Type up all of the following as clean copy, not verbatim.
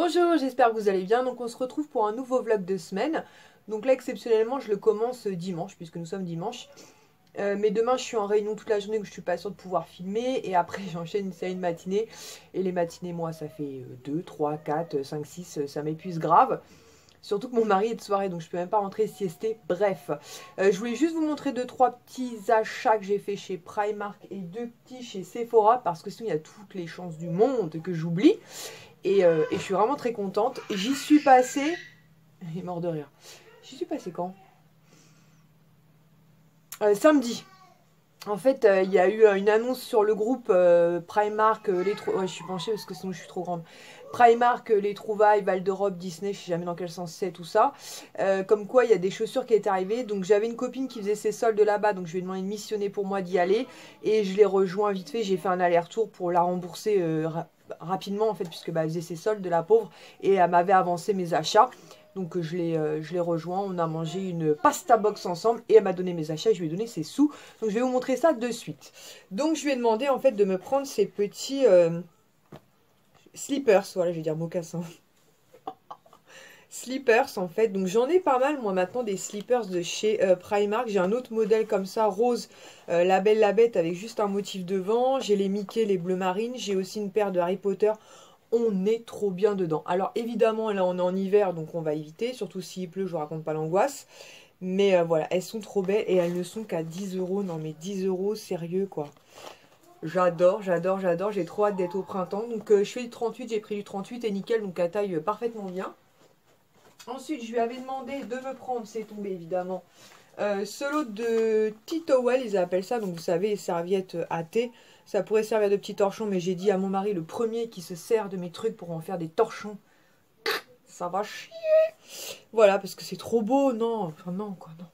Bonjour, j'espère que vous allez bien. Donc on se retrouve pour un nouveau vlog de semaine. Donc là exceptionnellement je le commence dimanche puisque nous sommes dimanche. Mais demain je suis en réunion toute la journée où je suis pas sûre de pouvoir filmer. Et après j'enchaîne une série de matinées. Et les matinées moi ça fait 2, 3, 4, 5, 6, ça m'épuise grave. Surtout que mon mari est de soirée donc je peux même pas rentrer siester. Bref, je voulais juste vous montrer 2-3 petits achats que j'ai fait chez Primark et 2 petits chez Sephora. Parce que sinon il y a toutes les chances du monde que j'oublie. Et je suis vraiment très contente. J'y suis passée... Il est mort de rire. J'y suis passée quand samedi. En fait, il y a eu une annonce sur le groupe Primark, ouais, je suis penchée parce que sinon je suis trop grande. Primark, les trouvailles, Val d'Europe, Disney, je sais jamais dans quel sens c'est tout ça. Comme quoi, il y a des chaussures qui étaient arrivées. Donc j'avais une copine qui faisait ses soldes là-bas, donc je lui ai demandé de missionner pour moi d'y aller. Et je l'ai rejoint vite fait, j'ai fait un aller-retour pour la rembourser rapidement en fait, puisque bah, elle faisait ses soldes de la pauvre. Et elle m'avait avancé mes achats. Donc je l'ai rejoint, on a mangé une pasta box ensemble et elle m'a donné mes achats et je lui ai donné ses sous. Donc je vais vous montrer ça de suite. Donc je lui ai demandé en fait de me prendre ces petits slippers, voilà je vais dire mocassins. Slippers en fait, donc j'en ai pas mal moi maintenant des slippers de chez Primark. J'ai un autre modèle comme ça, rose, la Belle la Bête avec juste un motif devant. J'ai les Mickey, les bleus marines, j'ai aussi une paire de Harry Potter. On est trop bien dedans. Alors évidemment là on est en hiver donc on va éviter, surtout s'il pleut, je vous raconte pas l'angoisse. Mais voilà, elles sont trop belles et elles ne sont qu'à 10 €. Non mais 10 €, sérieux quoi. J'adore, j'adore, j'adore, j'ai trop hâte d'être au printemps. Donc je fais du 38, j'ai pris du 38 et nickel, donc à taille parfaitement bien. Ensuite je lui avais demandé de me prendre, c'est tombé évidemment, ce lot de tea towel, ils appellent ça, donc vous savez, les serviettes à thé. Ça pourrait servir de petits torchons, mais j'ai dit à mon mari, le premier qui se sert de mes trucs pour en faire des torchons, ça va chier. Voilà, parce que c'est trop beau, non, enfin non, quoi, non.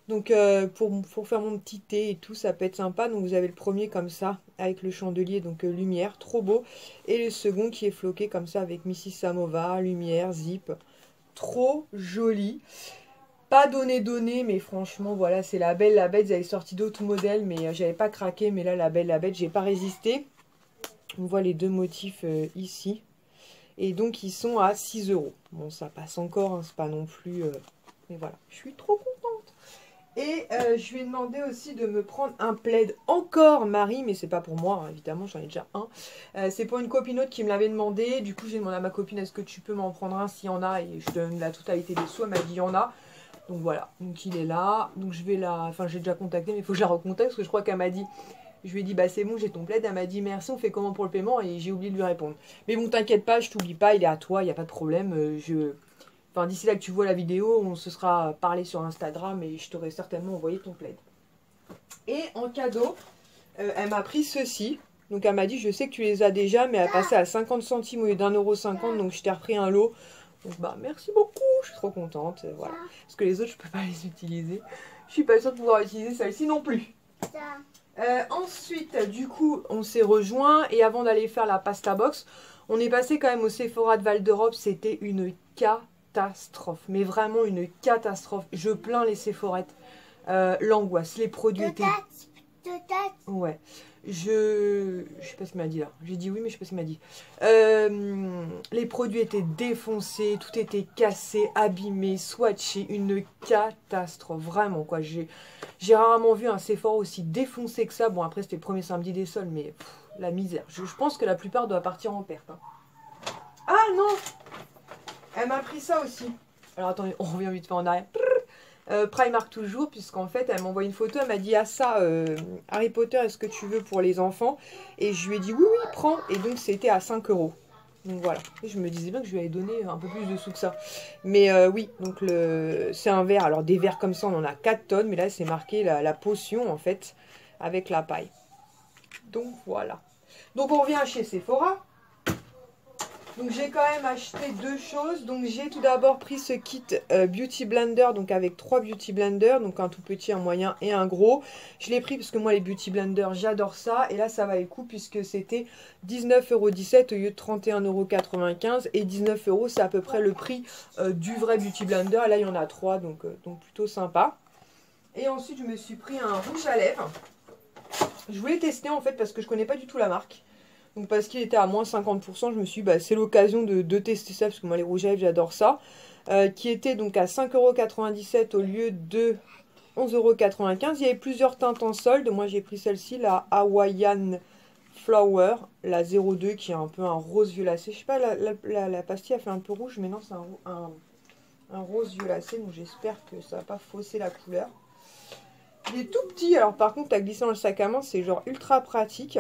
Donc pour faire mon petit thé et tout, ça peut être sympa. Donc vous avez le premier comme ça, avec le chandelier, donc lumière, trop beau. Et le second qui est floqué comme ça, avec Mrs Samovar, lumière, zip. Trop joli. Pas donné, mais franchement, voilà, c'est la Belle la Bête. Ils avaient sorti d'autres modèles, mais j'avais pas craqué. Mais là, la Belle la Bête, j'ai pas résisté. On voit les deux motifs ici. Et donc, ils sont à 6 €. Bon, ça passe encore, hein, c'est pas non plus... Mais voilà, je suis trop contente. Et je lui ai demandé aussi de me prendre un plaid encore Marie, mais c'est pas pour moi, hein, évidemment, j'en ai déjà un. C'est pour une copinote qui me l'avait demandé. Du coup, j'ai demandé à ma copine, est-ce que tu peux m'en prendre un s'il y en a? Et je donne la totalité des sous, elle m'a dit, il y en a. Donc voilà, donc il est là. Donc je vais la... Enfin, j'ai déjà contacté, mais il faut que je la recontacte, parce que je crois qu'elle m'a dit... Je lui ai dit, bah c'est bon, j'ai ton plaid. Elle m'a dit, merci, on fait comment pour le paiement? Et j'ai oublié de lui répondre. Mais bon, t'inquiète pas, je t'oublie pas, il est à toi, il n'y a pas de problème. Enfin, d'ici là que tu vois la vidéo, on se sera parlé sur Instagram et je t'aurai certainement envoyé ton plaid. Et en cadeau, elle m'a pris ceci. Donc elle m'a dit, je sais que tu les as déjà, mais elle a passé à 50 centimes au lieu d'1,50 €. Donc je t'ai repris un lot. Donc bah merci beaucoup, je suis trop contente. Voilà. Parce que les autres, je peux pas les utiliser. Je suis pas sûre de pouvoir utiliser celle-ci non plus. Ensuite, du coup, on s'est rejoint et avant d'aller faire la pasta box, on est passé quand même au Sephora de Val d'Europe. C'était une catastrophe, mais vraiment une catastrophe. Je plains les Sephorettes. L'angoisse, les produits étaient... Ouais. Je sais pas ce qu'il m'a dit là. J'ai dit oui, mais je sais pas ce qu'il m'a dit. Les produits étaient défoncés, tout était cassé, abîmé, swatché, une catastrophe. Vraiment quoi. J'ai rarement vu un Sephora aussi défoncé que ça. Bon après c'était le premier samedi des soldes, mais pff, la misère. Je pense que la plupart doivent partir en perte. Hein. Ah non! Elle m'a pris ça aussi. Alors attendez, on revient vite fait en arrière. Primark toujours, puisqu'en fait elle m'envoie une photo, elle m'a dit ah ça Harry Potter, est-ce que tu veux pour les enfants? Et je lui ai dit oui oui prends, et donc c'était à 5 €. Donc voilà, et je me disais bien que je lui avais donné un peu plus de sous que ça. Mais oui, donc c'est un verre, alors des verres comme ça on en a 4 tonnes, mais là c'est marqué la potion en fait, avec la paille. Donc voilà. Donc on revient chez Sephora. Donc j'ai quand même acheté deux choses. Donc j'ai tout d'abord pris ce kit Beauty Blender, donc avec 3 Beauty Blenders, donc un tout petit, un moyen et un gros. Je l'ai pris parce que moi les Beauty Blenders j'adore ça. Et là ça va le coup puisque c'était 19,17 € au lieu de 31,95 €. Et 19 € c'est à peu près le prix du vrai Beauty Blender. Et là il y en a 3, donc plutôt sympa. Et ensuite je me suis pris un rouge à lèvres. Je voulais tester en fait parce que je connais pas du tout la marque. Donc parce qu'il était à moins 50%, je me suis dit, bah, c'est l'occasion de tester ça, parce que moi les rouges à lèvres, j'adore ça. Qui était donc à 5,97 € au lieu de 11,95 €. Il y avait plusieurs teintes en solde. Moi j'ai pris celle-ci, la Hawaiian Flower, la 02, qui est un peu un rose violacé. Je sais pas, la pastille a fait un peu rouge, mais non, c'est un rose violacé, donc j'espère que ça va pas fausser la couleur. Il est tout petit, alors par contre à glisser dans le sac à main, c'est genre ultra pratique.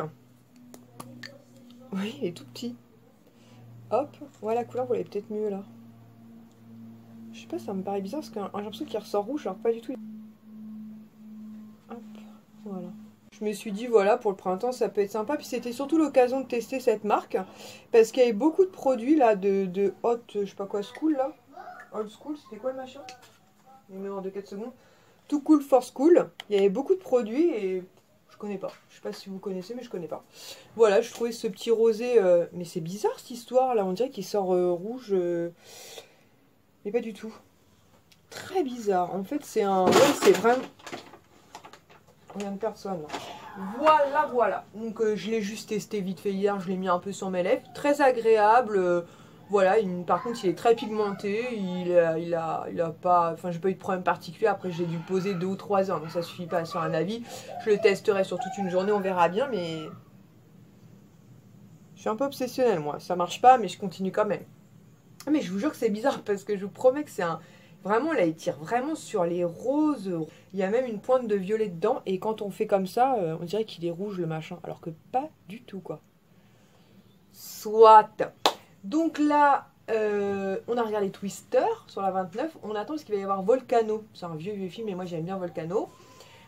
Oui, il est tout petit. Hop, ouais, la couleur, vous l'avez peut-être mieux là. Je sais pas, ça me paraît bizarre parce que j'ai l'impression qu'il ressort rouge, alors pas du tout. Hop, voilà. Je me suis dit, voilà, pour le printemps, ça peut être sympa. Puis c'était surtout l'occasion de tester cette marque. Parce qu'il y avait beaucoup de produits là, de hot, je sais pas quoi, school là. Old school, c'était quoi le machin? Mémoire de 4 secondes. Too cool for school. Il y avait beaucoup de produits et je connais pas. Je sais pas si vous connaissez, mais je connais pas. Voilà, je trouvais ce petit rosé. Mais c'est bizarre cette histoire là. On dirait qu'il sort rouge. Mais pas du tout. Très bizarre. En fait, c'est un. Ouais, c'est vraiment. On vient de perdre Swan là. Voilà, voilà. Donc je l'ai juste testé vite fait hier. Je l'ai mis un peu sur mes lèvres. Très agréable. Voilà, par contre il est très pigmenté, il a pas, enfin j'ai pas eu de problème particulier, après j'ai dû poser 2 ou 3 heures, donc ça suffit pas à se faire un avis. Je le testerai sur toute une journée, on verra bien, mais je suis un peu obsessionnelle moi, ça marche pas mais je continue quand même. Mais je vous jure que c'est bizarre parce que je vous promets que c'est un, vraiment là il tire vraiment sur les roses, il y a même une pointe de violet dedans et quand on fait comme ça, on dirait qu'il est rouge le machin, alors que pas du tout quoi. Soit. Donc là, on a regardé Twister sur la 29. On attend parce qu'il va y avoir Volcano. C'est un vieux film, mais moi j'aime bien Volcano.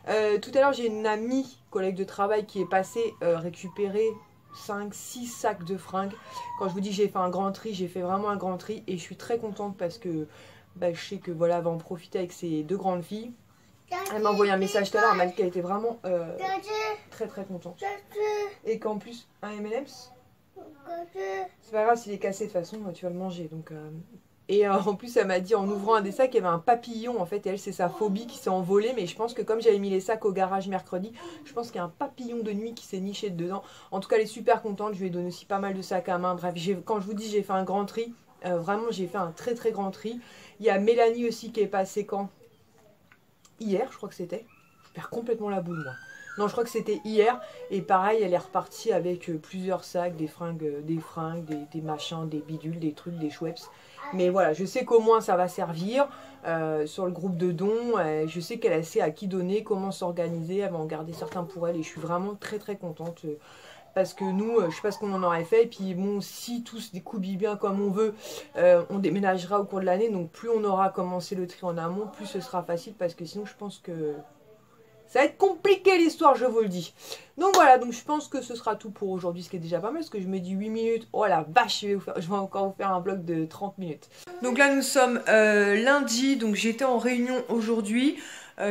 Tout à l'heure, j'ai une amie, collègue de travail, qui est passée récupérer 5-6 sacs de fringues. Quand je vous dis j'ai fait un grand tri, j'ai fait vraiment un grand tri. Et je suis très contente parce que bah, je sais que voilà, elle va en profiter avec ses 2 grandes filles. Elle m'a envoyé un message tout à l'heure, elle m'a dit qu'elle était vraiment très très contente. Et qu'en plus, un M&M's. C'est pas grave s'il est cassé de toute façon, tu vas le manger. Donc, Et en plus, elle m'a dit en ouvrant un des sacs, il y avait un papillon. En fait, et elle, c'est sa phobie qui s'est envolée. Mais je pense que comme j'avais mis les sacs au garage mercredi, je pense qu'il y a un papillon de nuit qui s'est niché dedans. En tout cas, elle est super contente. Je lui ai donné aussi pas mal de sacs à main. Bref, quand je vous dis j'ai fait un grand tri, vraiment j'ai fait un très très grand tri. Il y a Mélanie aussi qui est passée quand? Hier, je crois que c'était. Je perds complètement la boule, moi. Non, je crois que c'était hier. Et pareil, elle est repartie avec plusieurs sacs, des fringues, des machins, des bidules, des trucs, des Schweppes. Mais voilà, je sais qu'au moins ça va servir sur le groupe de dons. Je sais qu'elle sait à qui donner, comment s'organiser. Elle va en garder certains pour elle. Et je suis vraiment très très contente. Parce que nous, je sais pas ce qu'on en aurait fait. Et puis bon, si tout se découpe bien comme on veut, on déménagera au cours de l'année. Donc plus on aura commencé le tri en amont, plus ce sera facile. Parce que sinon, je pense que ça va être compliqué l'histoire, je vous le dis. Donc voilà, donc je pense que ce sera tout pour aujourd'hui, ce qui est déjà pas mal, parce que je me dis 8 minutes. Oh la vache, je vais encore vous faire un vlog de 30 minutes. Donc là, nous sommes lundi, donc j'étais en réunion aujourd'hui.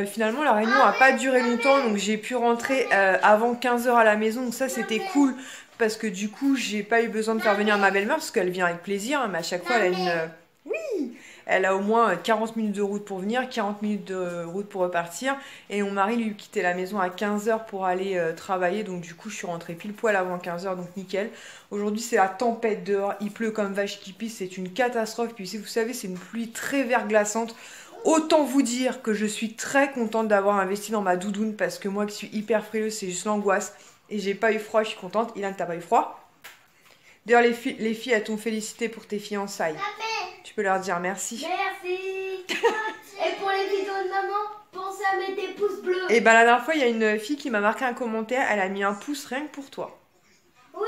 Finalement, la réunion n'a pas duré longtemps, donc j'ai pu rentrer avant 15 h à la maison. Donc ça, c'était cool, parce que du coup, j'ai pas eu besoin de faire venir ma belle-mère, parce qu'elle vient avec plaisir, mais à chaque fois, elle a une... Oui, elle a au moins 40 minutes de route pour venir, 40 minutes de route pour repartir. Et mon mari, lui, quittait la maison à 15 h pour aller travailler. Donc du coup, je suis rentrée pile poil avant 15 h, donc nickel. Aujourd'hui, c'est la tempête dehors. Il pleut comme vache qui pisse. C'est une catastrophe. Puis si vous savez, c'est une pluie très verglaçante. Autant vous dire que je suis très contente d'avoir investi dans ma doudoune. Parce que moi qui suis hyper frileuse, c'est juste l'angoisse. Et j'ai pas eu froid, je suis contente. Ilan, t'as pas eu froid? D'ailleurs, les filles, elles t'ont félicité pour tes fiançailles. Tu peux leur dire merci. Merci. Et pour les vidéos de maman, pensez à mettre des pouces bleus. Et ben la dernière fois, il y a une fille qui m'a marqué un commentaire. Elle a mis un pouce rien que pour toi. Oui.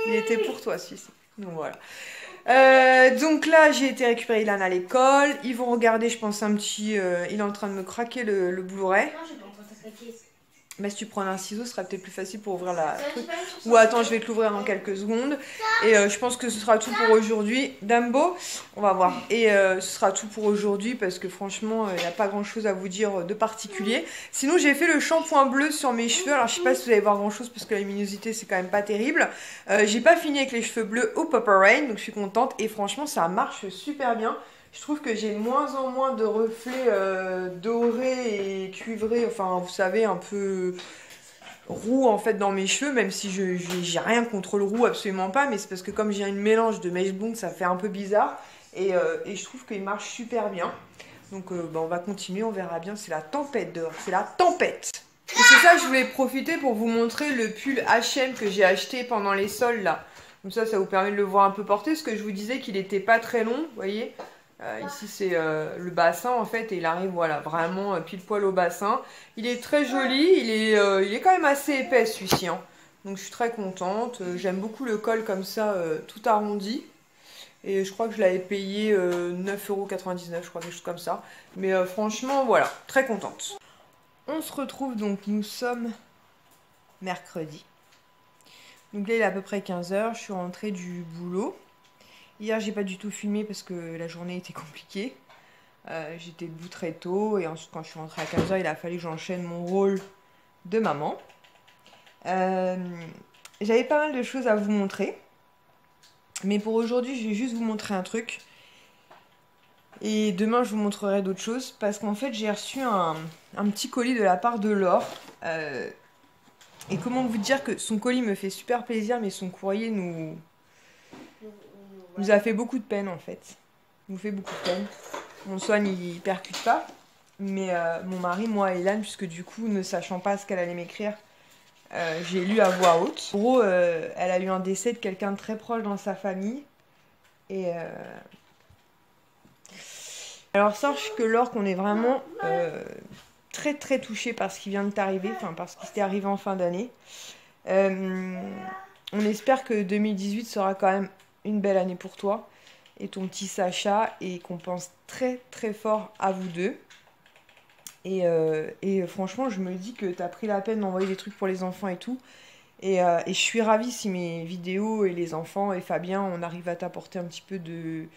Il était pour toi, celui-ci. Donc voilà. Donc là, j'ai été récupérer Ilan à l'école. Ils vont regarder, je pense, un petit... il est en train de me craquer le Blu-ray. Non, j'ai pas encore craqué. Mais si tu prends un ciseau, ce sera peut-être plus facile pour ouvrir la truc. Ou attends, je vais te l'ouvrir dans quelques secondes. Et je pense que ce sera tout pour aujourd'hui. Dumbo, on va voir. Et ce sera tout pour aujourd'hui parce que franchement, il n'y a pas grand-chose à vous dire de particulier. Sinon, j'ai fait le shampoing bleu sur mes cheveux. Alors, je sais pas si vous allez voir grand-chose parce que la luminosité, c'est quand même pas terrible. J'ai pas fini avec les cheveux bleus au Purple Rain, donc je suis contente. Et franchement, ça marche super bien. Je trouve que j'ai de moins en moins de reflets dorés et cuivrés, enfin vous savez un peu roux en fait dans mes cheveux, même si j'ai rien contre le roux, absolument pas, mais c'est parce que comme j'ai un mélange de mèches blondes, ça fait un peu bizarre. Et je trouve qu'il marche super bien. Donc on va continuer, on verra bien. C'est la tempête dehors, c'est la tempête. Et c'est ça, je voulais profiter pour vous montrer le pull H&M que j'ai acheté pendant les soldes là. Comme ça vous permet de le voir un peu porté, parce que je vous disais qu'il était pas très long, vous voyez. Ici c'est le bassin en fait, et il arrive voilà vraiment pile poil au bassin. Il est très joli, il est quand même assez épais celui-ci. Hein. Donc je suis très contente, j'aime beaucoup le col comme ça, tout arrondi. Et je crois que je l'avais payé 9,99 €, je crois, quelque chose comme ça. Mais franchement, voilà, très contente. On se retrouve donc, nous sommes mercredi. Donc là, il est à peu près 15 h, je suis rentrée du boulot. Hier, j'ai pas du tout filmé parce que la journée était compliquée. J'étais debout très tôt et ensuite, quand je suis rentrée à 15 h, il a fallu que j'enchaîne mon rôle de maman. J'avais pas mal de choses à vous montrer. Mais pour aujourd'hui, je vais juste vous montrer un truc. Et demain, je vous montrerai d'autres choses. Parce qu'en fait, j'ai reçu un petit colis de la part de Laure. Et comment vous dire que son colis me fait super plaisir, mais son courrier nous a fait beaucoup de peine, en fait. Nous fait beaucoup de peine. Mon soigne, il percute pas. Mais mon mari, moi et Hélène, puisque du coup, ne sachant pas ce qu'elle allait m'écrire, j'ai lu à voix haute. En gros, elle a eu un décès de quelqu'un de très proche dans sa famille. Et alors sache que Laure, qu'on est vraiment très très touchée par ce qui vient de t'arriver, enfin par ce qui t'est arrivé en fin d'année. On espère que 2018 sera quand même une belle année pour toi et ton petit Sacha, et qu'on pense très très fort à vous deux. Et franchement, je me dis que tu as pris la peine d'envoyer des trucs pour les enfants et tout. Et je suis ravie si mes vidéos et les enfants et Fabien, on arrive à t'apporter un petit peu de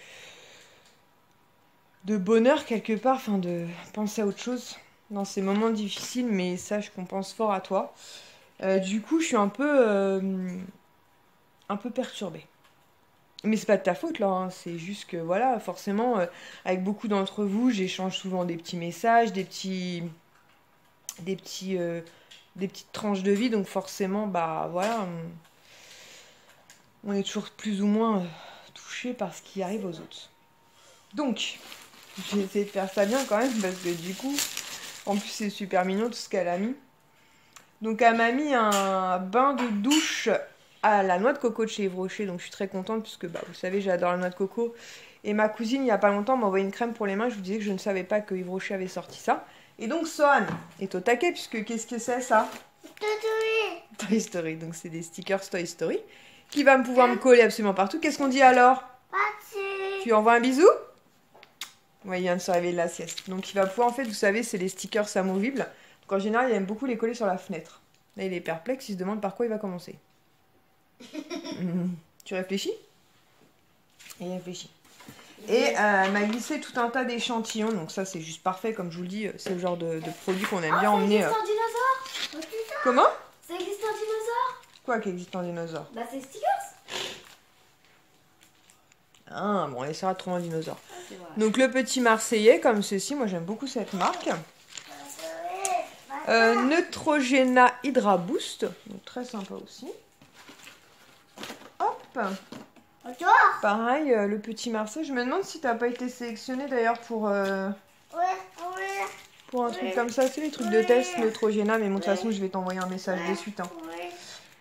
bonheur quelque part, enfin de penser à autre chose dans ces moments difficiles, mais sache qu'on pense fort à toi. Du coup, je suis un peu perturbée. Mais c'est pas de ta faute là, hein. C'est juste que voilà, forcément, avec beaucoup d'entre vous, j'échange souvent des petits messages, des petites tranches de vie, donc forcément, bah voilà, on est toujours plus ou moins touché par ce qui arrive aux autres. Donc, j'ai essayé de faire ça bien quand même, parce que du coup, en plus c'est super mignon tout ce qu'elle a mis. Donc elle m'a mis un bain de douche à la noix de coco de chez Yves Rocher, donc je suis très contente puisque bah, vous savez, j'adore la noix de coco. Et ma cousine, il n'y a pas longtemps, m'a envoyé une crème pour les mains. Je vous disais que je ne savais pas que Yves Rocher avait sorti ça. Et donc Sohan est au taquet, puisque qu'est-ce que c'est ça? Toy Story. Toy Story, donc c'est des stickers Toy Story qui va pouvoir me coller absolument partout. Qu'est-ce qu'on dit alors? Tu lui envoies un bisou? Ouais, il vient de se réveiller de la sieste. Donc il va pouvoir, en fait, vous savez, c'est les stickers amovibles. Donc en général, il aime beaucoup les coller sur la fenêtre. Là, il est perplexe, il se demande par quoi il va commencer. Tu réfléchis? Et il réfléchit. Et elle m'a glissé tout un tas d'échantillons, donc ça c'est juste parfait, comme je vous le dis, c'est le genre de produit qu'on aime bien emmener. Ça existe en dinosaure. Comment? Ça existe en dinosaure. Quoi qui existe en dinosaure? Bah c'est stickers. Ah bon, on essaiera de trouver un dinosaure. Donc le petit Marseillais comme ceci, moi j'aime beaucoup cette marque. Neutrogena Hydra Boost, donc très sympa aussi. Hop. Pareil, le petit Marseille. Je me demande si t'as pas été sélectionné d'ailleurs pour un truc comme ça. C'est les trucs de test Neutrogena, mais bon, de toute façon je vais t'envoyer un message de suite. Hein.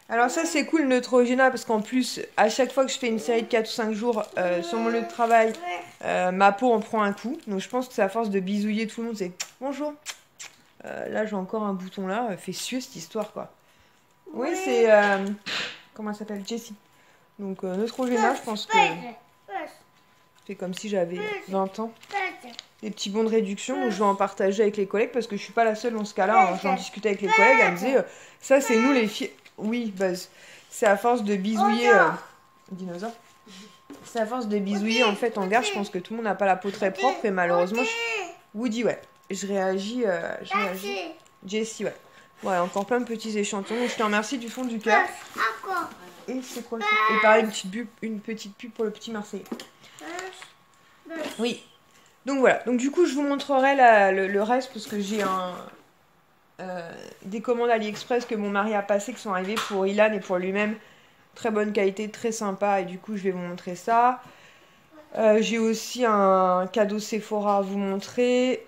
Alors ça c'est cool Neutrogena, parce qu'en plus à chaque fois que je fais une série de 4 ou 5 jours sur mon lieu de travail, ma peau en prend un coup. Donc je pense que c'est à force de bisouiller tout le monde, c'est bonjour. Là j'ai encore un bouton là, fait suer cette histoire quoi. Oui c'est... comment elle s'appelle? Jessie. Donc Neutrogena, je pense que c'est comme si j'avais 20 ans. Des petits bons de réduction, donc je vais en partager avec les collègues, parce que je suis pas la seule dans ce cas-là. Hein. J'en discutais avec les collègues, elles me disaient ça c'est nous les filles. Oui, Buzz. C'est à force de bisouiller... Dinosaure. C'est à force de bisouiller en fait en gare, je pense que tout le monde n'a pas la peau très propre, et malheureusement... Woody, ouais. Je réagis... Jessie, ouais. Ouais, encore plein de petits échantillons, donc je te remercie du fond du cœur. Et c'est quoi ça? Et pareil, une petite pub pour le petit Marseillais. Oui. Donc voilà. Donc du coup, je vous montrerai le reste, parce que j'ai des commandes AliExpress que mon mari a passées, qui sont arrivées pour Ilan et pour lui-même. Très bonne qualité, très sympa, et du coup je vais vous montrer ça. J'ai aussi un cadeau Sephora à vous montrer.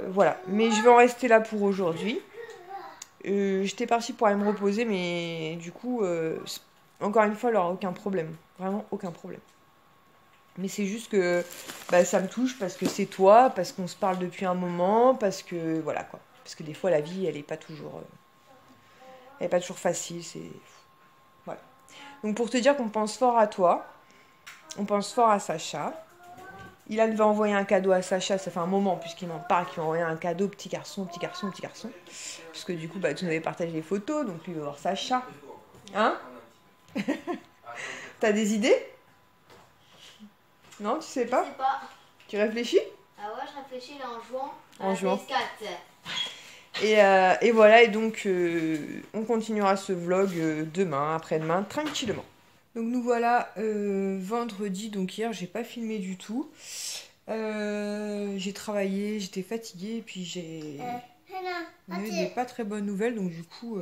Voilà, mais je vais en rester là pour aujourd'hui. J'étais partie pour aller me reposer, mais du coup, encore une fois, il n'y aura aucun problème. Vraiment aucun problème. Mais c'est juste que bah, ça me touche parce que c'est toi, parce qu'on se parle depuis un moment, parce que voilà quoi. Parce que des fois la vie, elle n'est pas toujours facile. Voilà. Donc pour te dire qu'on pense fort à toi, on pense fort à Sacha. Ilan va envoyer un cadeau à Sacha, ça fait un moment puisqu'il m'en parle, qu'il va envoyer un cadeau petit garçon, petit garçon, petit garçon. Parce que du coup, bah, tu nous avais partagé les photos, donc lui il va voir Sacha. Hein? T'as des idées? Non, tu sais pas? Je sais pas. Tu réfléchis? Ah ouais, je réfléchis là en jouant. En jouant. PS4. Et voilà, et donc on continuera ce vlog demain, après-demain, tranquillement. Donc nous voilà vendredi, donc hier j'ai pas filmé du tout. J'ai travaillé, j'étais fatiguée, et puis j'ai eu des pas très bonnes nouvelles, donc du coup...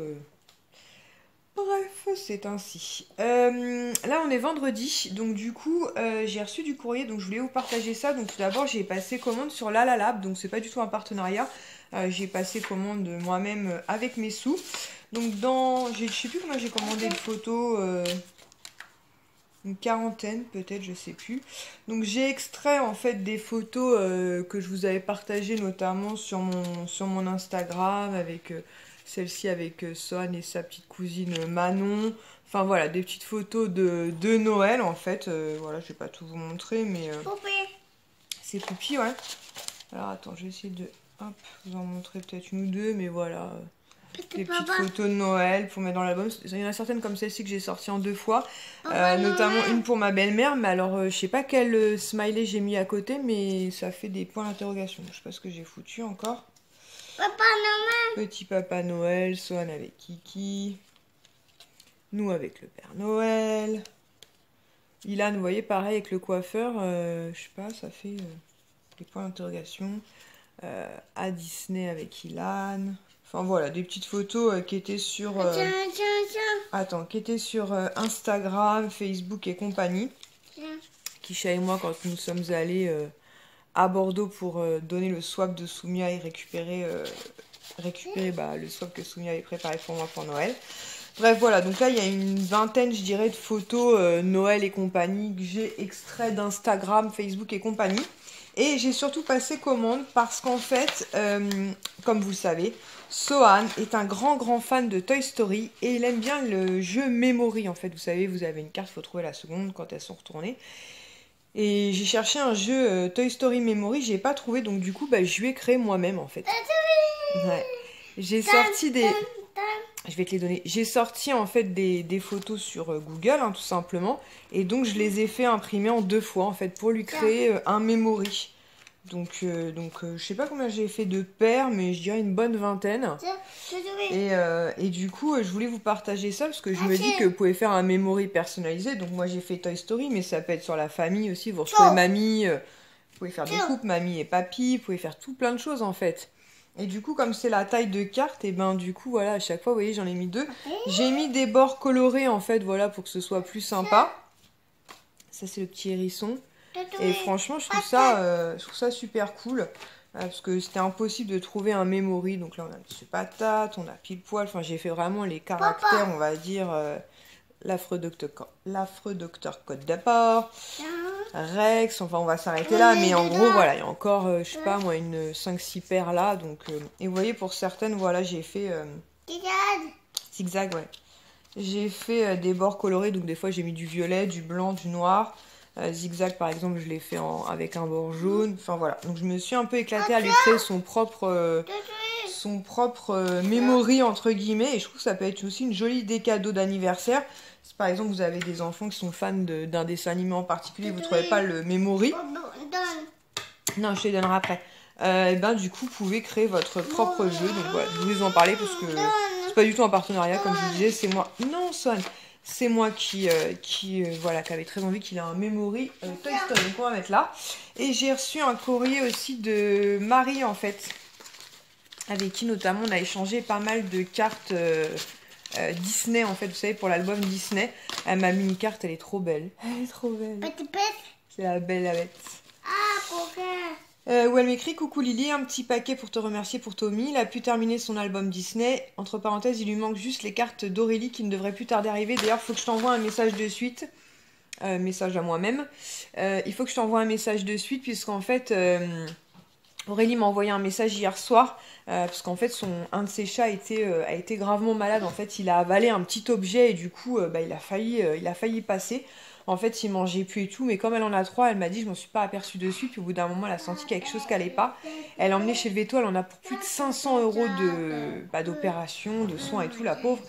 Bref, c'est ainsi. Là, on est vendredi, donc du coup, j'ai reçu du courrier, donc je voulais vous partager ça. Donc tout d'abord, j'ai passé commande sur Lalalab, donc c'est pas du tout un partenariat. J'ai passé commande moi-même avec mes sous. Donc je sais plus combien j'ai commandé de photos, une quarantaine peut-être, je sais plus. Donc j'ai extrait en fait des photos que je vous avais partagées notamment sur mon Instagram avec... celle-ci avec Sohan et sa petite cousine Manon. Enfin voilà, des petites photos de Noël en fait. Voilà, je vais pas tout vous montrer, mais... c'est Poupie, ouais. Alors attends, je vais essayer de vous en montrer peut-être une ou deux, mais voilà. Des petites photos de Noël pour mettre dans l'album. Il y en a certaines comme celle-ci que j'ai sortie en 2 fois. Notamment une pour ma belle-mère, mais alors je sais pas quel smiley j'ai mis à côté, mais ça fait des points d'interrogation. Je sais pas ce que j'ai foutu encore. Papa Noël. Petit Papa Noël, Sohan avec Kiki. Nous avec le Père Noël. Ilan, vous voyez, pareil avec le coiffeur. Je sais pas, ça fait des points d'interrogation. À Disney avec Ilan. Enfin voilà, des petites photos qui étaient sur... qui étaient sur Instagram, Facebook et compagnie. Kisha et moi, quand nous sommes allés... à Bordeaux pour donner le swap de Soumia et récupérer le swap que Soumia avait préparé pour moi pour Noël. Bref, voilà, donc là, il y a une vingtaine, je dirais, de photos Noël et compagnie que j'ai extraits d'Instagram, Facebook et compagnie. Et j'ai surtout passé commande parce qu'en fait, comme vous le savez, Sohan est un grand fan de Toy Story et il aime bien le jeu Memory. En fait, vous savez, vous avez une carte, il faut trouver la seconde quand elles sont retournées. Et j'ai cherché un jeu Toy Story Memory, j'ai pas trouvé, donc du coup, je lui ai créé moi-même en fait. Ouais. J'ai sorti des... Je vais te les donner. J'ai sorti en fait des photos sur Google, hein, tout simplement. Et donc, je les ai fait imprimer en 2 fois, en fait, pour lui créer un Memory. Donc je sais pas combien j'ai fait de paires, mais je dirais une bonne vingtaine. Et du coup, je voulais vous partager ça parce que je me dis que vous pouvez faire un memory personnalisé. Donc moi, j'ai fait Toy Story, mais ça peut être sur la famille aussi. Vous retrouvez mamie, vous pouvez faire des couples, mamie et papy, vous pouvez faire tout plein de choses en fait. Et du coup, comme c'est la taille de carte, et ben du coup, voilà, à chaque fois, vous voyez, j'en ai mis 2. J'ai mis des bords colorés en fait, voilà, pour que ce soit plus sympa. Ça, c'est le petit hérisson. Et franchement, je trouve ça super cool. Parce que c'était impossible de trouver un memory. Donc là, on a Monsieur Patate, on a Pile Poil. Enfin, j'ai fait vraiment les caractères, on va dire, l'affreux docteur Côte d'Apport, Rex. Enfin, on va s'arrêter là. Mais en gros, voilà, il y a encore, je sais pas moi, une 5-6 paires là. Donc, et vous voyez, pour certaines, voilà, j'ai fait... zigzag, ouais. J'ai fait des bords colorés. Donc, des fois, j'ai mis du violet, du blanc, du noir. Zigzag par exemple, je l'ai fait avec un bord jaune. Enfin voilà, donc je me suis un peu éclatée à lui créer son propre memory entre guillemets. Et je trouve que ça peut être aussi une jolie idée cadeau d'anniversaire. Si par exemple vous avez des enfants qui sont fans d'un dessin animé en particulier, vous ne trouvez pas le memory. Non, je te le donnerai après. Et ben du coup, vous pouvez créer votre propre jeu. Donc voilà, je voulais vous en parler parce que c'est pas du tout un partenariat, comme je vous disais, c'est moi. Non, Son. C'est moi qui avait très envie qu'il ait un memory Toy Story. Donc on va mettre là. Et j'ai reçu un courrier aussi de Marie en fait. avec qui notamment on a échangé pas mal de cartes Disney en fait, vous savez, pour l'album Disney. Elle m'a mis une carte, elle est trop belle. Elle est trop belle. Petit pet. C'est la belle la bête. Ah, coquin. Où elle m'écrit: coucou Lily, un petit paquet pour te remercier pour Tommy. Il a pu terminer son album Disney. Entre parenthèses, il lui manque juste les cartes d'Aurélie qui ne devraient plus tarder à arriver. D'ailleurs, il faut que je t'envoie un message de suite. Message à moi-même. Il faut que je t'envoie un message de suite, puisqu'en fait, Aurélie m'a envoyé un message hier soir, parce qu'en fait, un de ses chats a été gravement malade. En fait, il a avalé un petit objet et du coup, il a failli passer. En fait, il mangeait plus et tout, mais comme elle en a 3, elle m'a dit, je m'en suis pas aperçue de suite, puis au bout d'un moment, elle a senti quelque chose qui allait pas. Elle l'a emmené chez le veto, elle en a pour plus de 500 € d'opération, de soins et tout, la pauvre.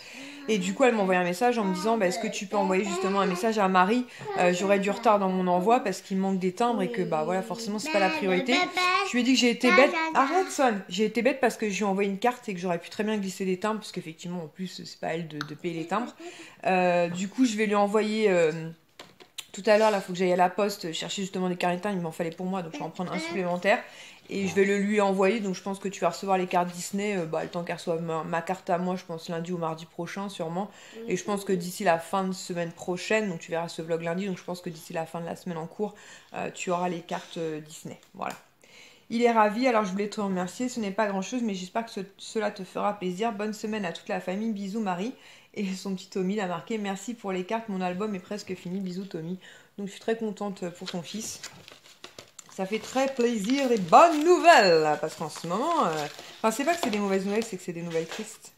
Et du coup, elle m'a envoyé un message en me disant, est-ce que tu peux envoyer justement un message à Marie? J'aurais du retard dans mon envoi parce qu'il manque des timbres et que, voilà, forcément, c'est pas la priorité. Je lui ai dit que j'ai été bête. Arrête, Son! J'ai été bête parce que je lui ai envoyé une carte et que j'aurais pu très bien glisser des timbres, parce qu'effectivement, en plus, c'est pas à elle de payer les timbres. Du coup, je vais lui envoyer... Tout à l'heure, là, il faut que j'aille à la poste chercher justement des carnets de timbres. Il m'en fallait pour moi, donc je vais en prendre un supplémentaire. Et je vais le lui envoyer. Donc je pense que tu vas recevoir les cartes Disney. Le temps qu'elle reçoive ma carte à moi, je pense lundi ou mardi prochain, sûrement. Et je pense que d'ici la fin de semaine prochaine, donc tu verras ce vlog lundi, donc je pense que d'ici la fin de la semaine en cours, tu auras les cartes Disney. Voilà. Il est ravi, alors je voulais te remercier. Ce n'est pas grand chose, mais j'espère que cela te fera plaisir. Bonne semaine à toute la famille. Bisous, Marie. Et son petit Tommy l'a marqué: merci pour les cartes, mon album est presque fini. Bisous, Tommy. Donc je suis très contente pour ton fils. Ça fait très plaisir et bonnes nouvelles. Parce qu'en ce moment, enfin, c'est pas que c'est des mauvaises nouvelles, c'est que c'est des nouvelles tristes.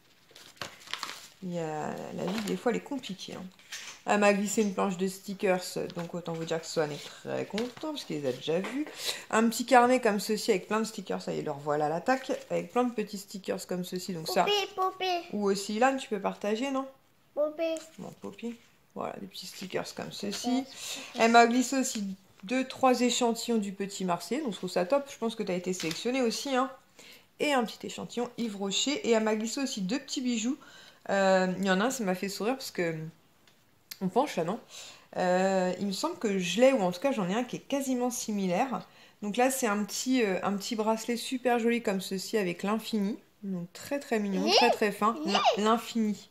La vie, des fois, elle est compliquée. Hein. Elle m'a glissé une planche de stickers, donc autant vous dire que Swan est très content, parce qu'il les a déjà vus. Un petit carnet comme ceci avec plein de stickers, ça y est, leur voilà l'attaque, avec plein de petits stickers comme ceci, donc ça. Poupée. Ou aussi, Ilan, tu peux partager, non? Poupée. Bon, Poppy. Voilà, des petits stickers comme ceci. Elle m'a glissé aussi 2-3 échantillons du Petit Marseillais, donc je trouve ça top. Je pense que tu as été sélectionné aussi, hein. Et un petit échantillon Yves Rocher. Et elle m'a glissé aussi 2 petits bijoux. Il y en a un, ça m'a fait sourire parce que... On penche là, non? Il me semble que je l'ai, ou en tout cas j'en ai un qui est quasiment similaire. Donc là, c'est un petit bracelet super joli comme ceci avec l'infini. Donc très très mignon, très très fin. L'infini.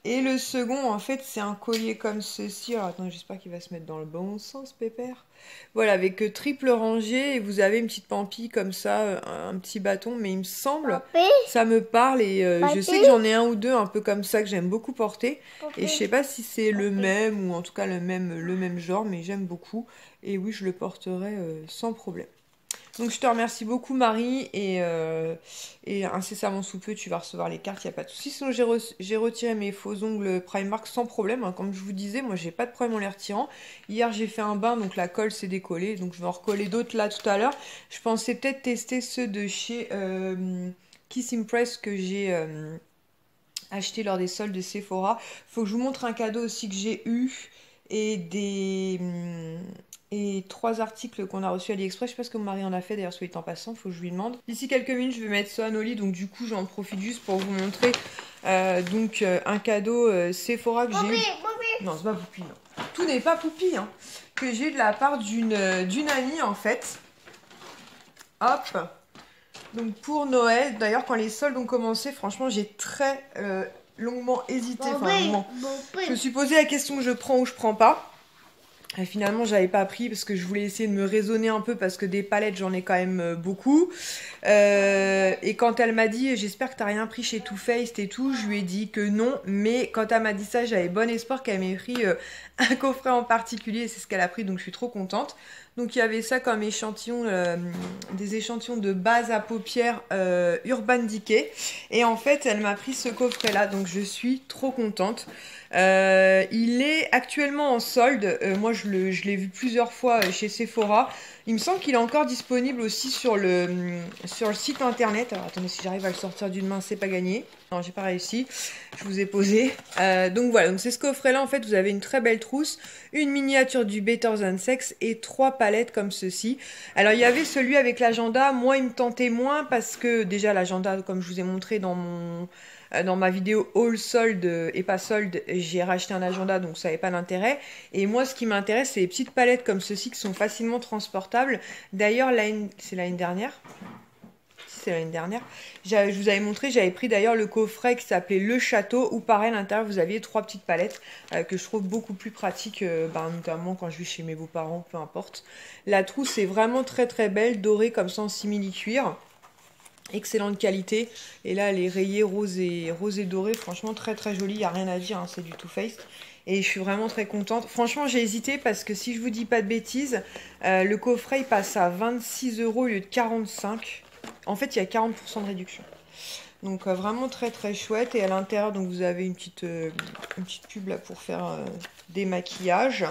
Et le second, en fait, c'est un collier comme ceci. Alors attends, j'espère qu'il va se mettre dans le bon sens, pépère. Voilà, avec triple rangée, et vous avez une petite pampille comme ça, un petit bâton, mais il me semble, ça me parle, et je sais que j'en ai un ou deux un peu comme ça que j'aime beaucoup porter. Et je sais pas si c'est le même, ou en tout cas le même genre, mais j'aime beaucoup. Et oui, je le porterai sans problème. Donc je te remercie beaucoup, Marie, et incessamment sous peu tu vas recevoir les cartes, il n'y a pas de souci. Sinon j'ai retiré mes faux ongles Primark sans problème, hein. Comme je vous disais, moi j'ai pas de problème en les retirant. Hier j'ai fait un bain, donc la colle s'est décollée, donc je vais en recoller d'autres là tout à l'heure. Je pensais peut-être tester ceux de chez Kiss Impress que j'ai acheté lors des soldes de Sephora. Faut que je vous montre un cadeau aussi que j'ai eu, et 3 articles qu'on a reçus à AliExpress. Je sais pas ce que mon mari en a fait d'ailleurs, soit en passant, faut que je lui demande. D'ici quelques minutes, je vais mettre Swan au lit, donc du coup, j'en profite juste pour vous montrer un cadeau Sephora que j'ai eu. Non, c'est pas Poupie, non. Tout n'est pas Poupie, hein. Que j'ai eu de la part d'une amie en fait. Hop. Donc pour Noël, d'ailleurs, quand les soldes ont commencé, franchement, j'ai très longuement hésité. Je me suis posé la question: je prends ou je prends pas. Et finalement, j'avais pas pris parce que je voulais essayer de me raisonner un peu, parce que des palettes, j'en ai quand même beaucoup. Et quand elle m'a dit: j'espère que t'as rien pris chez Too Faced et tout, je lui ai dit que non. Mais quand elle m'a dit ça, j'avais bon espoir qu'elle m'ait pris un coffret en particulier. C'est ce qu'elle a pris, donc je suis trop contente. Donc il y avait ça comme échantillon, des échantillons de base à paupières Urban Decay. Et en fait, elle m'a pris ce coffret-là, donc je suis trop contente. Il est actuellement en solde. Moi, je l'ai vu plusieurs fois chez Sephora. Il me semble qu'il est encore disponible aussi sur le site internet. Alors attendez, si j'arrive à le sortir d'une main, c'est pas gagné. Non, j'ai pas réussi. Je vous ai posé. Donc voilà, donc c'est ce coffret-là. En fait, vous avez une très belle trousse, une miniature du Better Than Sex et 3 palettes comme ceci. Alors il y avait celui avec l'agenda. Moi, il me tentait moins parce que déjà l'agenda, comme je vous ai montré dans mon Dans ma vidéo haul solde et pas solde, j'ai racheté un agenda, donc ça n'avait pas d'intérêt. Et moi, ce qui m'intéresse, c'est les petites palettes comme ceci qui sont facilement transportables. D'ailleurs, c'est l'année dernière. C'est l'année dernière. Je vous avais montré, j'avais pris d'ailleurs le coffret qui s'appelait Le Château, où pareil à l'intérieur vous aviez 3 petites palettes que je trouve beaucoup plus pratique, notamment quand je vais chez mes beaux-parents, peu importe. La trousse est vraiment très très belle, dorée comme ça en simili-cuir. Excellente qualité. Et là elle est rayée rose et dorée, franchement très très jolie, il n'y a rien à dire, hein, c'est du Too Faced. Et je suis vraiment très contente. Franchement, j'ai hésité parce que si je vous dis pas de bêtises, le coffret il passe à 26 € au lieu de 45. En fait, il y a 40% de réduction. Donc vraiment très très chouette. Et à l'intérieur, donc vous avez une petite pub là pour faire des maquillages.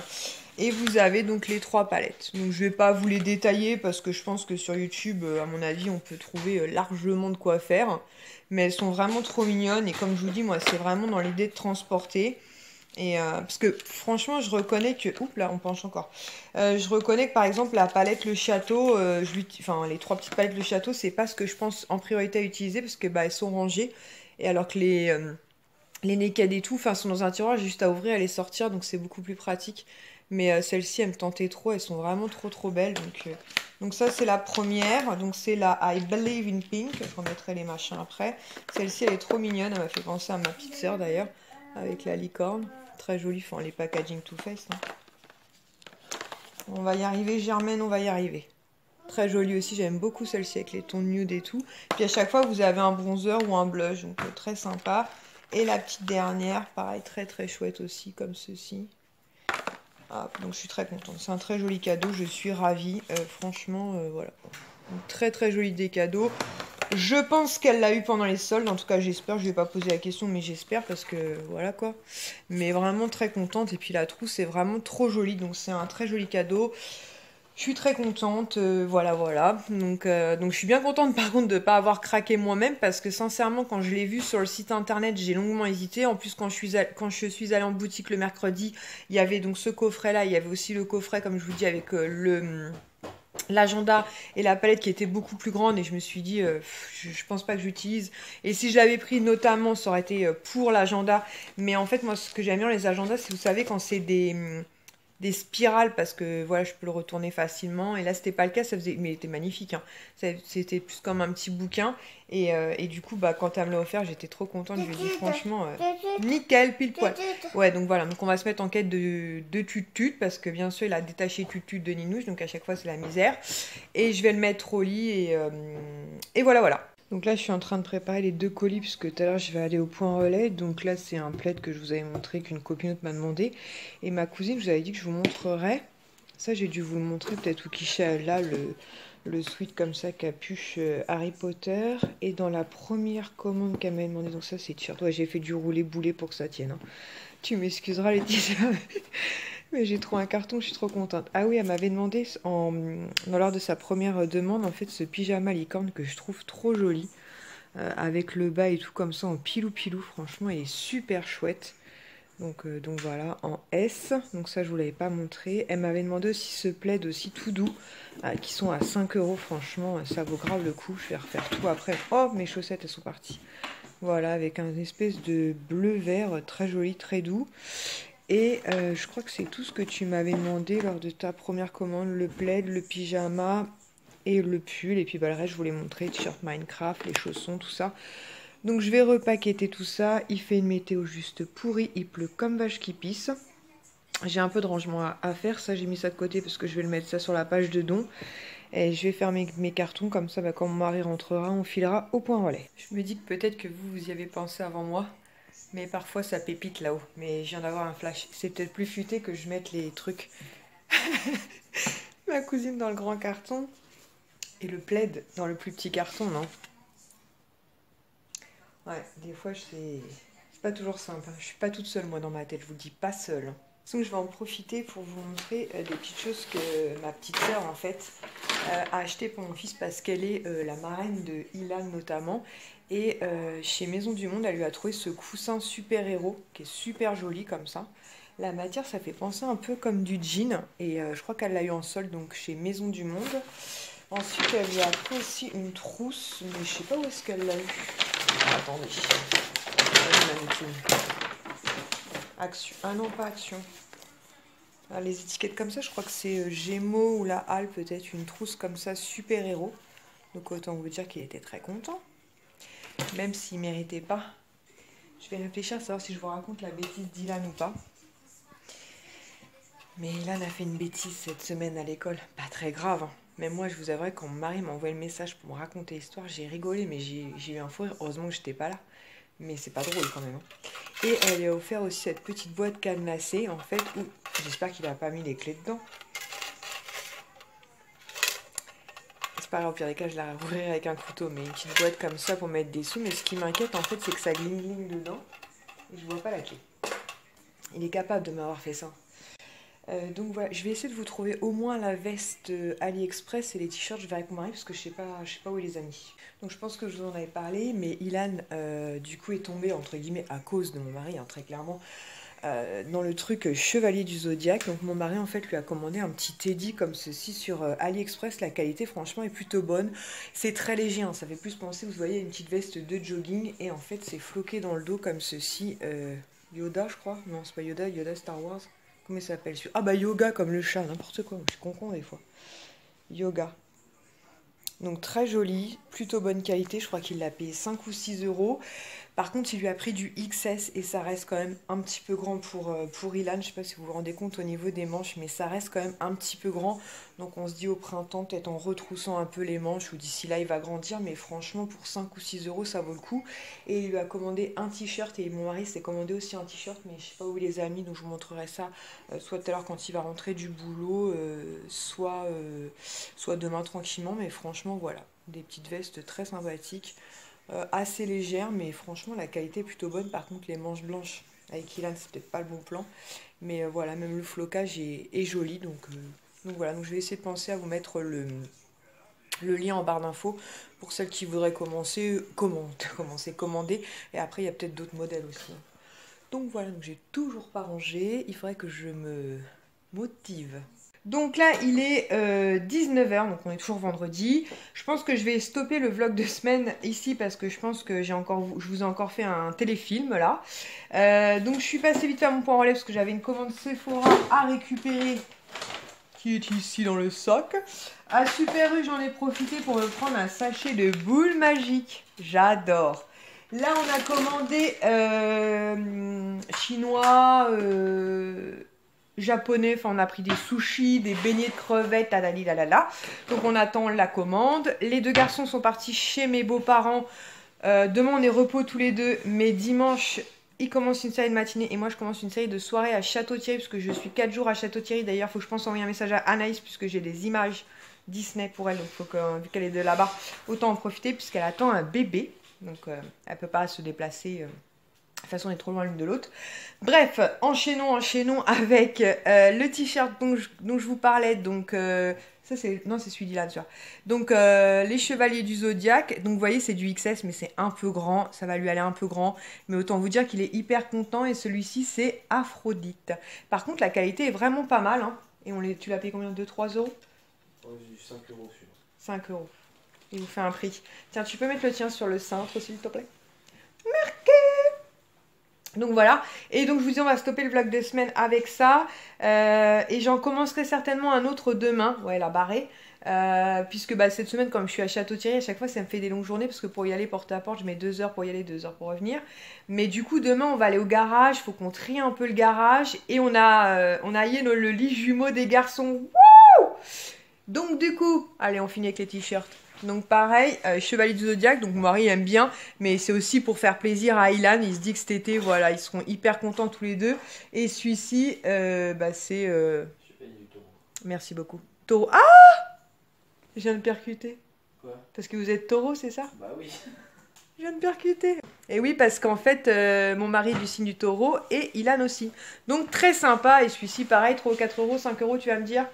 Et vous avez donc les 3 palettes. Donc je vais pas vous les détailler parce que je pense que sur YouTube, à mon avis, on peut trouver largement de quoi faire. Mais elles sont vraiment trop mignonnes. Et comme je vous dis, moi, c'est vraiment dans l'idée de transporter. Et parce que franchement, je reconnais que... Oups, là, on penche encore. Je reconnais que par exemple, la palette Le Château, les 3 petites palettes Le Château, c'est pas ce que je pense en priorité à utiliser parce que elles sont rangées. Et alors que les Naked et tout, sont dans un tiroir, j'ai juste à ouvrir et les sortir, donc c'est beaucoup plus pratique. Mais celles-ci, elles me tentaient trop, elles sont vraiment trop trop belles. Donc ça, c'est la première. Donc c'est la I Believe in Pink. Je remettrai les machins après. Celle-ci, elle est trop mignonne. Elle m'a fait penser à ma petite sœur d'ailleurs, avec la licorne. Très jolie, les packaging Too Faced. Hein. On va y arriver, Germaine, on va y arriver. Très jolie aussi, j'aime beaucoup celle-ci avec les tons nude et tout. Puis à chaque fois, vous avez un bronzer ou un blush, donc très sympa. Et la petite dernière, pareil, très très chouette aussi, comme ceci. Hop, donc je suis très contente. C'est un très joli cadeau, je suis ravie. Franchement, voilà. Donc, très très joli des cadeaux. Je pense qu'elle l'a eu pendant les soldes, en tout cas j'espère, je ne vais pas poser la question mais j'espère parce que voilà quoi. Mais vraiment très contente et puis la trousse est vraiment trop jolie, donc c'est un très joli cadeau. Je suis très contente, voilà. Donc je suis bien contente par contre de ne pas avoir craqué moi-même parce que sincèrement quand je l'ai vu sur le site internet j'ai longuement hésité. En plus quand je suis allée en boutique le mercredi, il y avait donc ce coffret là, il y avait aussi le coffret comme je vous dis avec l'agenda et la palette qui était beaucoup plus grande et je me suis dit je pense pas que j'utilise, et si je l'avais pris notamment ça aurait été pour l'agenda, mais en fait moi ce que j'aime bien les agendas c'est, vous savez, quand c'est des spirales parce que voilà je peux le retourner facilement, et là c'était pas le cas, mais il était magnifique, hein. C'était plus comme un petit bouquin et du coup quand elle me l'a offert j'étais trop contente, je lui ai dit franchement nickel, pile poil. Ouais, donc voilà, donc on va se mettre en quête de tut parce que bien sûr il a détaché tut de Ninouche, donc à chaque fois c'est la misère, et je vais le mettre au lit et voilà. Donc là, je suis en train de préparer les 2 colis, puisque tout à l'heure, je vais aller au point relais. Donc là, c'est un plaid que je vous avais montré, qu'une copinote m'a demandé. Et ma cousine, je vous avais dit que je vous montrerais. Ça, j'ai dû vous le montrer, peut-être, ou Kisha, là, le sweat comme ça, capuche Harry Potter. Et dans la première commande qu'elle m'a demandé, donc ça, c'est t-shirt. Ouais, j'ai fait du roulé-boulé pour que ça tienne. Hein. Tu m'excuseras, Laetitia. Mais j'ai trouvé un carton, je suis trop contente. Ah oui, elle m'avait demandé, lors de sa première demande, en fait, ce pyjama licorne que je trouve trop joli. Avec le bas et tout comme ça, en pilou-pilou, franchement, il est super chouette. Donc voilà, en S. Donc ça, je vous l'avais pas montré. Elle m'avait demandé aussi ce plaid aussi tout doux, qui sont à 5 €. Franchement, ça vaut grave le coup. Je vais refaire tout après. Oh, mes chaussettes, elles sont parties. Voilà, avec un espèce de bleu-vert très joli, très doux. Et je crois que c'est tout ce que tu m'avais demandé lors de ta première commande. Le plaid, le pyjama et le pull. Et puis le reste, je vous l'ai montré. T-shirt Minecraft, les chaussons, tout ça. Donc je vais repaqueter tout ça. Il fait une météo juste pourrie. Il pleut comme vache qui pisse. J'ai un peu de rangement à faire. Ça, j'ai mis ça de côté parce que je vais le mettre ça sur la page de dons. Et je vais faire mes cartons. Comme ça, quand mon mari rentrera, on filera au point relais. Je me dis que peut-être que vous y avez pensé avant moi. Mais parfois ça pépite là-haut. Mais je viens d'avoir un flash. C'est peut-être plus futé que je mette les trucs. Ma cousine dans le grand carton. Et le plaid dans le plus petit carton, non? Ouais, des fois c'est pas toujours simple. Je suis pas toute seule moi dans ma tête. Je vous le dis, pas seule. Donc je vais en profiter pour vous montrer des petites choses que ma petite sœur en fait a acheté pour mon fils parce qu'elle est la marraine de Ilan notamment. Et chez Maison du Monde, elle lui a trouvé ce coussin super-héros qui est super joli comme ça. La matière, ça fait penser un peu comme du jean. Et je crois qu'elle l'a eu en solde donc chez Maison du Monde. Ensuite, elle lui a pris aussi une trousse, mais je sais pas où est-ce qu'elle l'a eu. Attendez. Allez, Mannequin. Action. Ah non, pas Action. Ah, les étiquettes comme ça, je crois que c'est Gémeaux ou la Halle, peut-être. Une trousse comme ça, super héros. Donc autant vous dire qu'il était très content. Même s'il ne méritait pas. Je vais réfléchir à savoir si je vous raconte la bêtise d'Ilan ou pas. Mais Ilan a fait une bêtise cette semaine à l'école. Pas très grave, hein. Même moi, je vous avouerai, quand mon mari m'a envoyé le message pour me raconter l'histoire, j'ai rigolé, mais j'ai eu un fou rire. Heureusement que j'étais pas là. Mais c'est pas drôle quand même, hein. Et elle lui a offert aussi cette petite boîte cadenassée, en fait, où j'espère qu'il n'a pas mis les clés dedans. C'est pas grave, au pire des cas, je la rouvrirai avec un couteau, mais une petite boîte comme ça pour mettre des sous. Mais ce qui m'inquiète, en fait, c'est que ça gligne dedans. Et je vois pas la clé. Il est capable de m'avoir fait ça. Donc voilà, je vais essayer de vous trouver au moins la veste AliExpress et les t-shirts, je verrai avec mon mari parce que je sais pas où il les a mis. Donc je pense que je vous en avais parlé, mais Ilan du coup est tombé entre guillemets à cause de mon mari, hein, très clairement, dans le truc Chevalier du Zodiaque. Donc mon mari en fait lui a commandé un petit teddy comme ceci sur AliExpress. La qualité franchement est plutôt bonne. C'est très léger, hein, ça fait plus penser, vous voyez, une petite veste de jogging et en fait c'est floqué dans le dos comme ceci. Yoda je crois, non c'est pas Yoda, Yoda Star Wars. Comment ça s'appelle celui-là? Ah bah Yoga comme le chat, n'importe quoi, je comprends des fois. Yoga. Donc très joli, plutôt bonne qualité, je crois qu'il l'a payé 5 ou 6 euros. Par contre, il lui a pris du XS et ça reste quand même un petit peu grand pour Ilan. Je ne sais pas si vous vous rendez compte au niveau des manches, mais ça reste quand même un petit peu grand. Donc on se dit au printemps, peut-être en retroussant un peu les manches, ou d'ici là il va grandir. Mais franchement, pour 5 ou 6 euros, ça vaut le coup. Et il lui a commandé un t-shirt et mon mari s'est commandé aussi un t-shirt, mais je ne sais pas où il les a mis, donc je vous montrerai ça soit tout à l'heure quand il va rentrer du boulot, soit demain tranquillement. Mais franchement, voilà, des petites vestes très sympathiques. Assez légère, mais franchement la qualité est plutôt bonne. Par contre les manches blanches avec Ilan c'est peut-être pas le bon plan, mais voilà, même le flocage est joli, donc voilà. Donc je vais essayer de penser à vous mettre le lien en barre d'infos pour celles qui voudraient commander, et après il y a peut-être d'autres modèles aussi. Donc voilà, donc j'ai toujours pas rangé, il faudrait que je me motive. Donc là, il est 19h, donc on est toujours vendredi. Je pense que je vais stopper le vlog de semaine ici parce que je pense que je vous ai encore fait un téléfilm là. Donc je suis passée vite fait à mon point relais parce que j'avais une commande Sephora à récupérer qui est ici dans le sac. À Super U, j'en ai profité pour me prendre un sachet de boules magiques. J'adore. Là, on a commandé chinois... japonais, enfin on a pris des sushis, des beignets de crevettes, tadali lalala. Donc on attend la commande. Les deux garçons sont partis chez mes beaux-parents. Demain on est repos tous les deux, mais dimanche ils commencent une série de matinée et moi je commence une série de soirées à Château-Thierry parce que je suis 4 jours à Château-Thierry. D'ailleurs il faut que je pense envoyer un message à Anaïs puisque j'ai des images Disney pour elle, donc faut que, vu qu'elle est de là-bas, autant en profiter puisqu'elle attend un bébé. Donc elle peut pas se déplacer. De toute façon, on est trop loin l'une de l'autre. Bref, enchaînons avec le t-shirt dont je vous parlais. Donc, ça c'est... Non, c'est celui d'Ilan, tu vois. Donc, les Chevaliers du Zodiaque. Donc, vous voyez, c'est du XS, mais c'est un peu grand. Ça va lui aller un peu grand. Mais autant vous dire qu'il est hyper content. Et celui-ci, c'est Aphrodite. Par contre, la qualité est vraiment pas mal. Hein. Et tu l'as payé combien? 2-3 euros? J'ai 5 euros celui-là. 5 euros. Il vous fait un prix. Tiens, tu peux mettre le tien sur le cintre, s'il te plaît? Donc voilà, et donc je vous dis on va stopper le vlog de semaine avec ça, et j'en commencerai certainement un autre demain, ouais la barrée, puisque bah, cette semaine comme je suis à Château-Thierry, à chaque fois ça me fait des longues journées, parce que pour y aller porte à porte je mets 2 heures pour y aller, 2 heures pour revenir, mais du coup demain on va aller au garage, faut qu'on trie un peu le garage, et on a le lit jumeau des garçons, wouh. Donc du coup, allez on finit avec les t-shirts. Donc pareil, Chevalier du Zodiaque, donc mon mari aime bien, mais c'est aussi pour faire plaisir à Ilan, il se dit que cet été, voilà, ils seront hyper contents tous les deux. Et celui-ci, bah c'est... Chevalier du Taureau. Merci beaucoup. Taureau. Ah! Je viens de percuter. Quoi? Parce que vous êtes taureau, c'est ça? Bah oui. Je viens de percuter. Et oui, parce qu'en fait, mon mari est du signe du taureau et Ilan aussi. Donc très sympa, et celui-ci pareil, 3 ou 4 euros, 5 euros, tu vas me dire?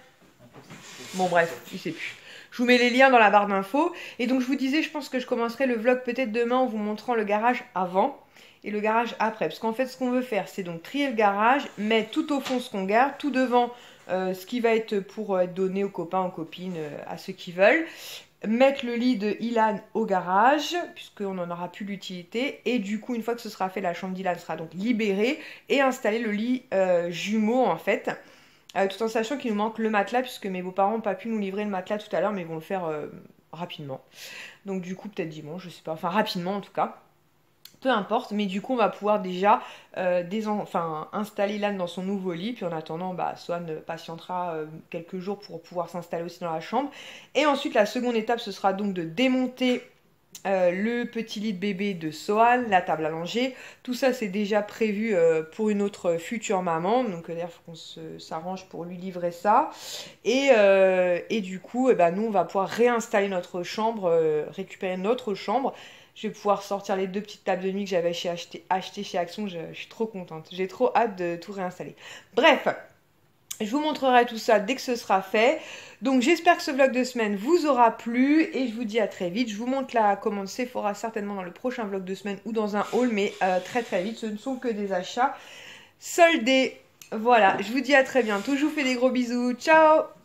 Bon bref, il sait plus. Je vous mets les liens dans la barre d'infos. Et donc je vous disais, je pense que je commencerai le vlog peut-être demain en vous montrant le garage avant et le garage après. Parce qu'en fait, ce qu'on veut faire, c'est donc trier le garage, mettre tout au fond ce qu'on garde, tout devant ce qui va être pour être donné aux copains, aux copines, à ceux qui veulent. mettre le lit de Ilan au garage, puisqu'on n'en aura plus l'utilité. Et du coup, une fois que ce sera fait, la chambre d'Ilan sera donc libérée et installer le lit jumeau en fait. Tout en sachant qu'il nous manque le matelas, puisque mes beaux-parents n'ont pas pu nous livrer le matelas tout à l'heure, mais ils vont le faire rapidement. Donc du coup, peut-être dimanche, je sais pas, enfin rapidement en tout cas. Peu importe, mais du coup, on va pouvoir déjà installer Ilan dans son nouveau lit. Puis en attendant, Swan patientera quelques jours pour pouvoir s'installer aussi dans la chambre. Et ensuite, la seconde étape, ce sera donc de démonter le petit lit de bébé de Sohan, la table à langer. Tout ça, c'est déjà prévu pour une autre future maman. Donc d'ailleurs, il faut qu'on s'arrange pour lui livrer ça. Et du coup, nous, on va pouvoir réinstaller notre chambre, récupérer notre chambre. Je vais pouvoir sortir les 2 petites tables de nuit que j'avais achetées chez Action. Je suis trop contente. J'ai trop hâte de tout réinstaller. Bref, je vous montrerai tout ça dès que ce sera fait. Donc j'espère que ce vlog de semaine vous aura plu. Et je vous dis à très vite. Je vous montre la commande Sephora certainement dans le prochain vlog de semaine ou dans un haul. Mais très très vite. Ce ne sont que des achats soldés. Voilà, je vous dis à très bientôt. Je vous fais des gros bisous. Ciao!